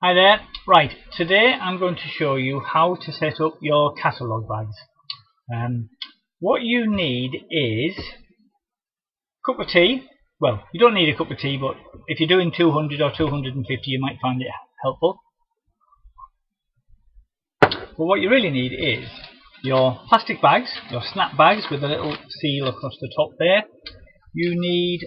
Hi there. Right, today I'm going to show you how to set up your catalogue bags. What you need is a cup of tea. Well, you don't need a cup of tea, but if you're doing 200 or 250 you might find it helpful. But what you really need is your plastic bags, your snap bags with a little seal across the top there. You need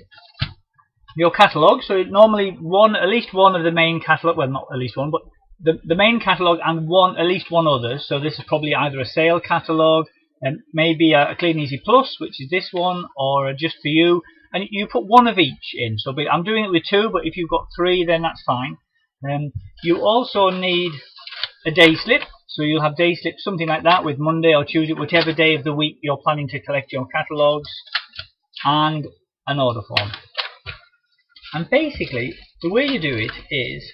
your catalogue, so normally at least one of the main catalogue, well not at least one, but the main catalogue and at least one other. So this is probably either a sale catalogue and maybe a Kleeneze Plus, which is this one, or just for you, and you put one of each in. So I'm doing it with two, but if you've got three then that's fine. You also need a day slip, so you'll have day slips, something like that, with Monday or Tuesday, whichever day of the week you're planning to collect your catalogues, and an order form. And basically, the way you do it is,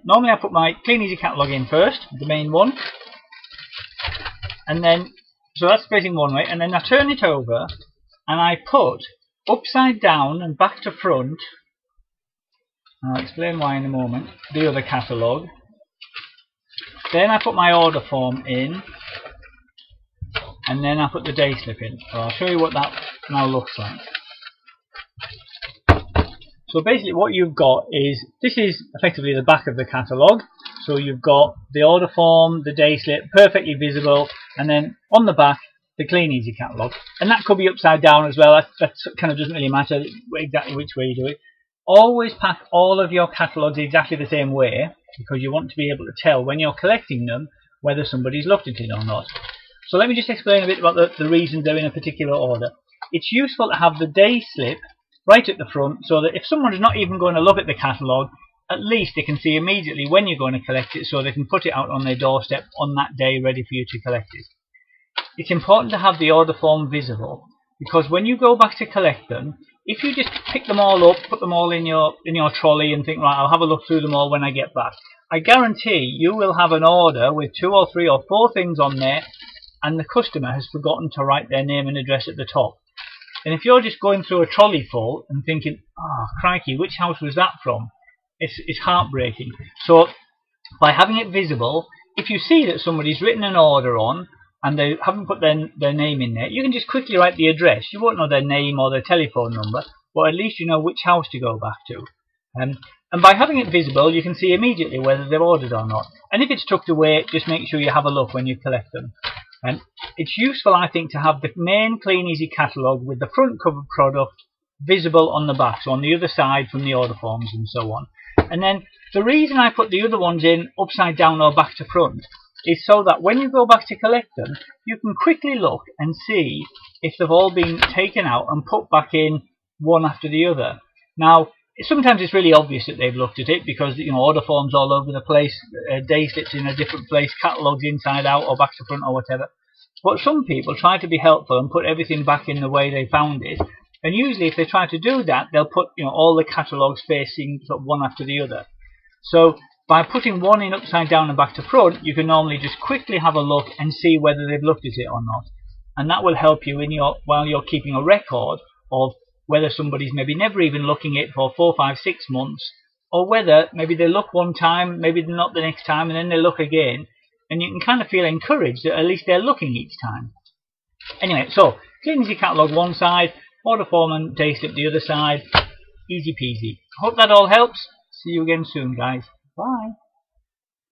normally I put my Kleeneze catalogue in first, the main one, and then, so that's facing one way, and then I turn it over, and I put upside down and back to front, and I'll explain why in a moment, the other catalogue. Then I put my order form in, and then I put the day slip in. So I'll show you what that now looks like. So basically what you've got is, this is effectively the back of the catalogue. So you've got the order form, the day slip, perfectly visible, and then on the back, the Kleeneze catalogue. And that could be upside down as well. That kind of doesn't really matter exactly which way you do it. Always pack all of your catalogues exactly the same way, because you want to be able to tell when you're collecting them whether somebody's looked at it or not. So let me just explain a bit about the reasons they're in a particular order. It's useful to have the day slip right at the front, so that if someone is not even going to look at the catalogue, at least they can see immediately when you're going to collect it, so they can put it out on their doorstep on that day ready for you to collect it. It's important to have the order form visible, because when you go back to collect them, if you just pick them all up, put them all in your trolley and think, right, I'll have a look through them all when I get back, I guarantee you will have an order with 2 or 3 or 4 things on there, and the customer has forgotten to write their name and address at the top. And if you're just going through a trolley full and thinking, oh crikey, which house was that from? It's heartbreaking. So by having it visible, if you see that somebody's written an order on and they haven't put their name in there, you can just quickly write the address. You won't know their name or their telephone number, but at least you know which house to go back to. And by having it visible, you can see immediately whether they've ordered or not. And if it's tucked away, just make sure you have a look when you collect them. And it's useful, I think, to have the main Kleeneze catalogue with the front cover product visible on the back, so on the other side from the order forms and so on. And then the reason I put the other ones in upside down or back to front is so that when you go back to collect them, you can quickly look and see if they've all been taken out and put back in one after the other. Now, sometimes it's really obvious that they've looked at it, because order forms all over the place, day slips in a different place, catalogues inside out or back to front or whatever. But some people try to be helpful and put everything back in the way they found it, and usually if they try to do that, they'll put all the catalogues facing sort of one after the other. So by putting one in upside down and back to front, you can normally just quickly have a look and see whether they've looked at it or not, and that will help you while you're keeping a record of whether somebody's maybe never even looking at it for 4, 5, 6 months, or whether maybe they look one time, maybe they're not the next time, and then they look again, and you can kind of feel encouraged that at least they're looking each time. Anyway, so Kleeneze catalogue one side, order form and day slip the other side, easy peasy. Hope that all helps. See you again soon, guys. Bye.